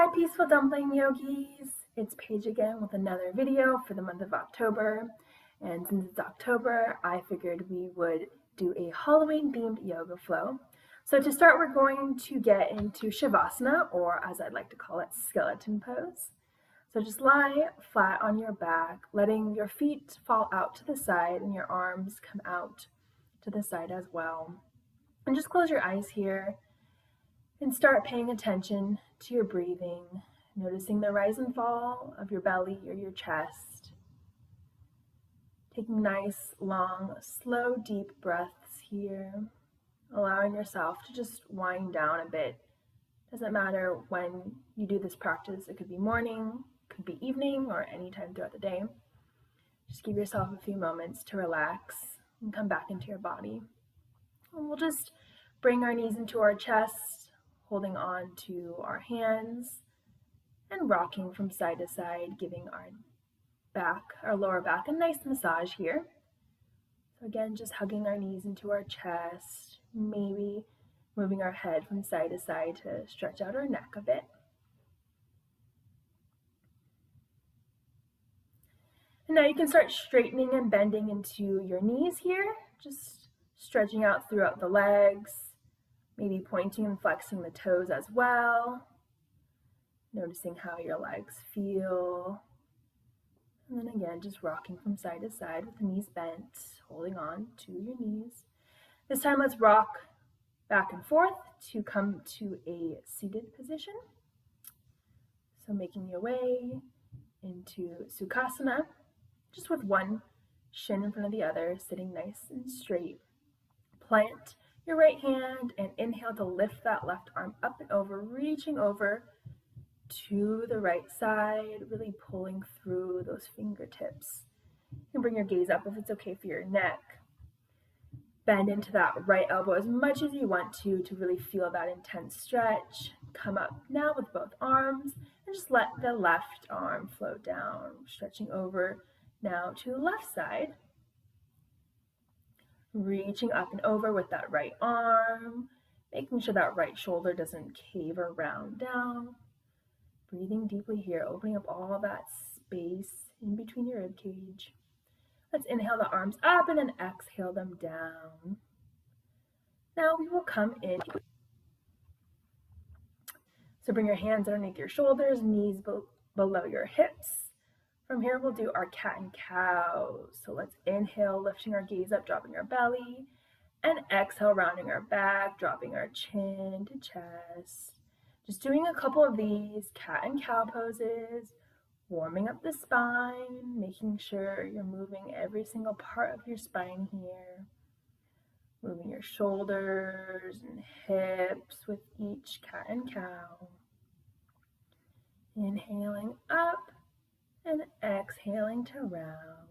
Hi Peaceful Dumpling Yogis, it's Paige again with another video for the month of October. And since it's October, I figured we would do a Halloween themed yoga flow. So to start, we're going to get into Shavasana, or as I'd like to call it, skeleton pose. So just lie flat on your back, letting your feet fall out to the side and your arms come out to the side as well. And just close your eyes here and start paying attention to your breathing, noticing the rise and fall of your belly or your chest. Taking nice, long, slow, deep breaths here, allowing yourself to just wind down a bit. Doesn't matter when you do this practice. It could be morning, could be evening, or any time throughout the day. Just give yourself a few moments to relax and come back into your body. And we'll just bring our knees into our chest, holding on to our hands and rocking from side to side, giving our lower back a nice massage here. So again, just hugging our knees into our chest, maybe moving our head from side to side to stretch out our neck a bit. And now you can start straightening and bending into your knees here, just stretching out throughout the legs, maybe pointing and flexing the toes as well, noticing how your legs feel. And then again, just rocking from side to side with the knees bent, holding on to your knees. This time, let's rock back and forth to come to a seated position. So making your way into Sukhasana, just with one shin in front of the other, sitting nice and straight. Plant your right hand and inhale to lift that left arm up and over, reaching over to the right side, really pulling through those fingertips. You can bring your gaze up if it's okay for your neck. Bend into that right elbow as much as you want to really feel that intense stretch. Come up now with both arms and just let the left arm float down, stretching over now to the left side. Reaching up and over with that right arm, making sure that right shoulder doesn't cave or round down. Breathing deeply here, opening up all that space in between your rib cage. Let's inhale the arms up and then exhale them down. Now we will come in. So bring your hands underneath your shoulders, knees below your hips. From here, we'll do our cat and cow. So let's inhale, lifting our gaze up, dropping our belly, and exhale, rounding our back, dropping our chin to chest. Just doing a couple of these cat and cow poses, warming up the spine, making sure you're moving every single part of your spine here. Moving your shoulders and hips with each cat and cow. Inhaling up and exhaling to round.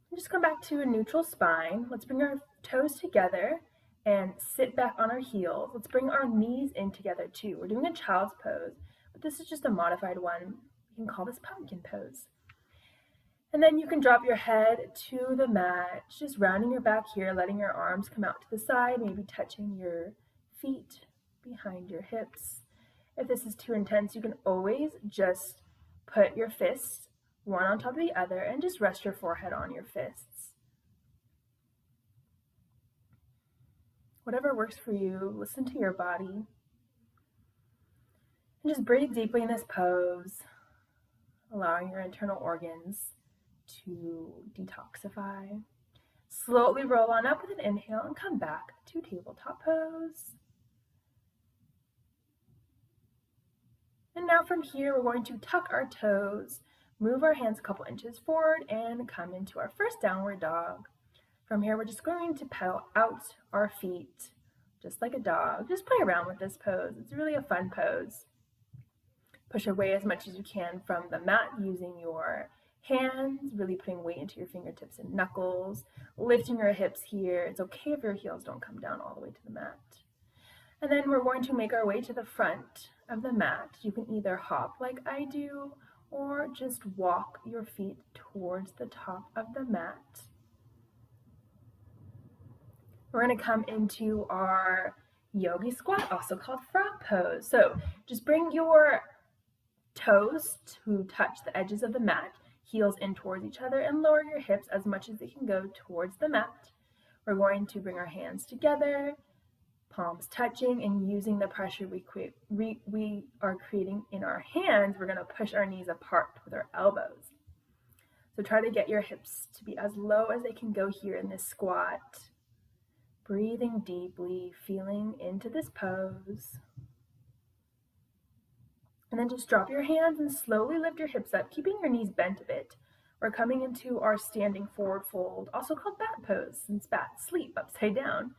And just come back to a neutral spine. Let's bring our toes together and sit back on our heels. Let's bring our knees in together too. We're doing a child's pose, but this is just a modified one. You can call this pumpkin pose. And then you can drop your head to the mat, just rounding your back here, letting your arms come out to the side, maybe touching your feet behind your hips. If this is too intense, you can always just put your fists one on top of the other and just rest your forehead on your fists. Whatever works for you, listen to your body. And just breathe deeply in this pose, allowing your internal organs to detoxify. Slowly roll on up with an inhale and come back to tabletop pose. And now from here, we're going to tuck our toes, move our hands a couple inches forward, and come into our first downward dog. From here, we're just going to pedal out our feet, just like a dog. Just play around with this pose. It's really a fun pose. Push away as much as you can from the mat using your hands, really putting weight into your fingertips and knuckles, lifting your hips here. It's okay if your heels don't come down all the way to the mat. And then we're going to make our way to the front of the mat. You can either hop like I do, or just walk your feet towards the top of the mat. We're going to come into our yogi squat, also called frog pose. So just bring your toes to touch the edges of the mat, heels in towards each other, and lower your hips as much as they can go towards the mat. We're going to bring our hands together, palms touching, and using the pressure we are creating in our hands, we're going to push our knees apart with our elbows. So try to get your hips to be as low as they can go here in this squat. Breathing deeply, feeling into this pose. And then just drop your hands and slowly lift your hips up, keeping your knees bent a bit. We're coming into our standing forward fold, also called bat pose, since bats sleep upside down.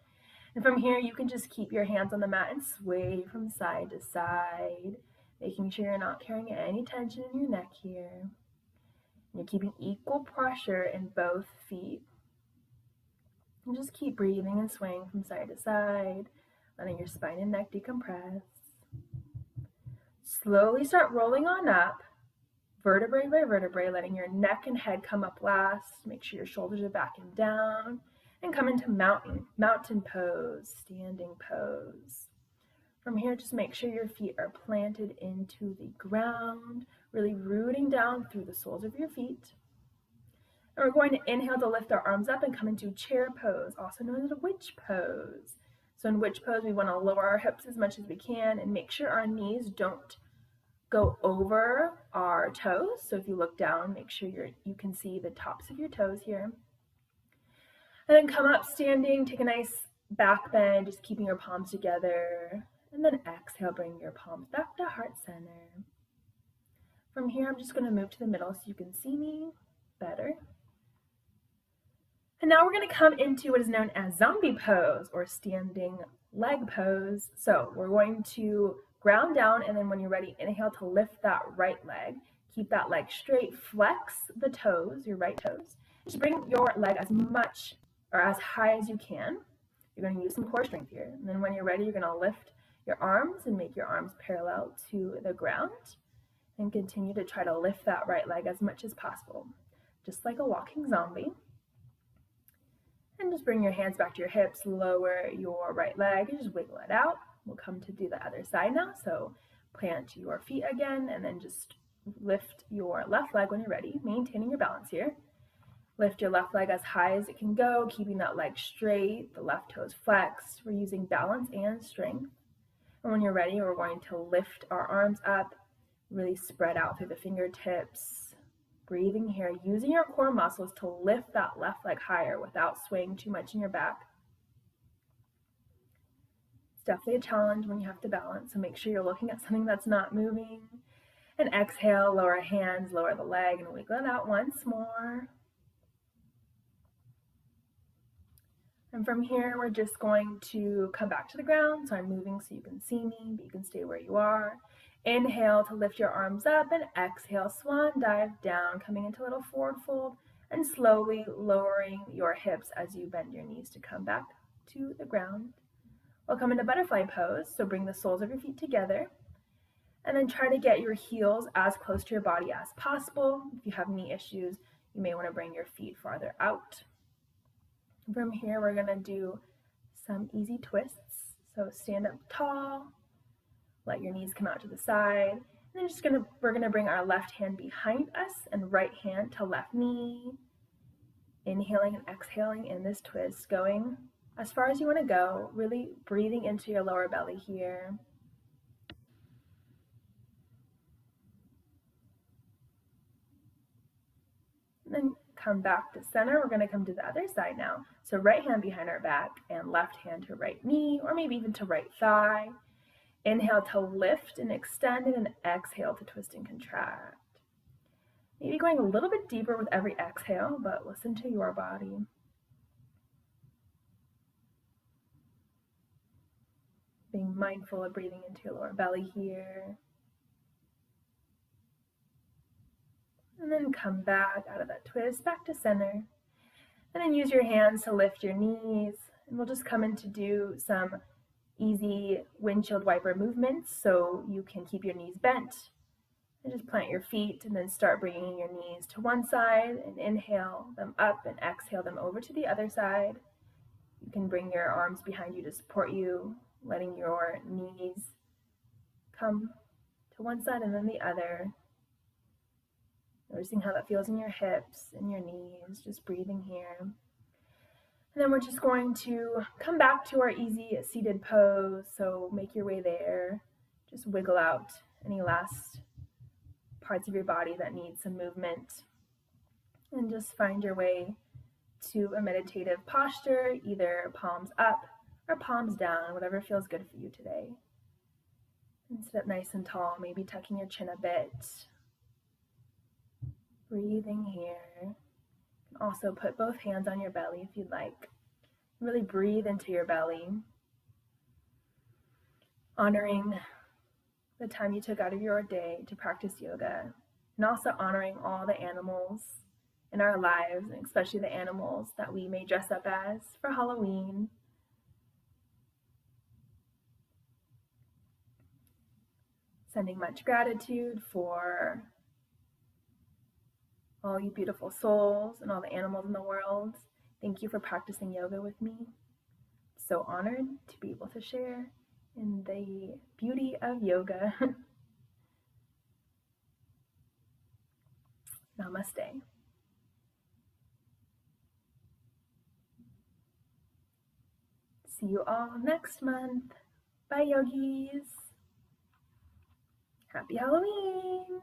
And from here, you can just keep your hands on the mat and sway from side to side, making sure you're not carrying any tension in your neck here. And you're keeping equal pressure in both feet. And just keep breathing and swaying from side to side, letting your spine and neck decompress. Slowly start rolling on up, vertebrae by vertebrae, letting your neck and head come up last. Make sure your shoulders are back and down. And come into mountain pose, standing pose. From here, just make sure your feet are planted into the ground, really rooting down through the soles of your feet. And we're going to inhale to lift our arms up and come into chair pose, also known as a witch pose. So in witch pose, we want to lower our hips as much as we can and make sure our knees don't go over our toes. So if you look down, make sure you can see the tops of your toes here. And then come up standing, take a nice back bend, just keeping your palms together. And then exhale, bring your palms back to heart center. From here, I'm just going to move to the middle so you can see me better. And now we're going to come into what is known as zombie pose or standing leg pose. So we're going to ground down, and then when you're ready, inhale to lift that right leg. Keep that leg straight, flex the toes, your right toes. Just bring your leg as much or as high as you can. You're going to use some core strength here. And then when you're ready, you're going to lift your arms and make your arms parallel to the ground and continue to try to lift that right leg as much as possible, just like a walking zombie. And just bring your hands back to your hips, lower your right leg, and just wiggle it out. We'll come to do the other side now. So plant your feet again, and then just lift your left leg when you're ready, maintaining your balance here. Lift your left leg as high as it can go, keeping that leg straight, the left toes flexed. We're using balance and strength. And when you're ready, we're going to lift our arms up, really spread out through the fingertips. Breathing here, using your core muscles to lift that left leg higher without swaying too much in your back. It's definitely a challenge when you have to balance, so make sure you're looking at something that's not moving. And exhale, lower hands, lower the leg, and wiggle it out once more. And from here, we're just going to come back to the ground. So I'm moving so you can see me, but you can stay where you are. Inhale to lift your arms up, and exhale, swan dive down, coming into a little forward fold, and slowly lowering your hips as you bend your knees to come back to the ground. We'll come into butterfly pose, so bring the soles of your feet together, and then try to get your heels as close to your body as possible. If you have knee issues, you may want to bring your feet farther out. From here, we're going to do some easy twists. So stand up tall, let your knees come out to the side, and then we're going to bring our left hand behind us and right hand to left knee. Inhaling and exhaling in this twist, going as far as you want to go, really breathing into your lower belly here. And then come back to center. We're going to come to the other side now. So right hand behind our back and left hand to right knee, or maybe even to right thigh. Inhale to lift and extend, and then exhale to twist and contract. Maybe going a little bit deeper with every exhale, but listen to your body. Being mindful of breathing into your lower belly here. And then come back out of that twist, back to center. And then use your hands to lift your knees. And we'll just come in to do some easy windshield wiper movements so you can keep your knees bent. And just plant your feet and then start bringing your knees to one side and inhale them up and exhale them over to the other side. You can bring your arms behind you to support you. letting your knees come to one side and then the other. Noticing how that feels in your hips and your knees, just breathing here. And then we're just going to come back to our easy seated pose. So make your way there. Just wiggle out any last parts of your body that need some movement. And just find your way to a meditative posture, either palms up or palms down, whatever feels good for you today. And sit up nice and tall, maybe tucking your chin a bit. Breathing here. You can also put both hands on your belly if you'd like. Really breathe into your belly, honoring the time you took out of your day to practice yoga, and also honoring all the animals in our lives, and especially the animals that we may dress up as for Halloween. Sending much gratitude for all you beautiful souls and all the animals in the world. Thank you for practicing yoga with me. So honored to be able to share in the beauty of yoga. Namaste. See you all next month. Bye, yogis. Happy Halloween.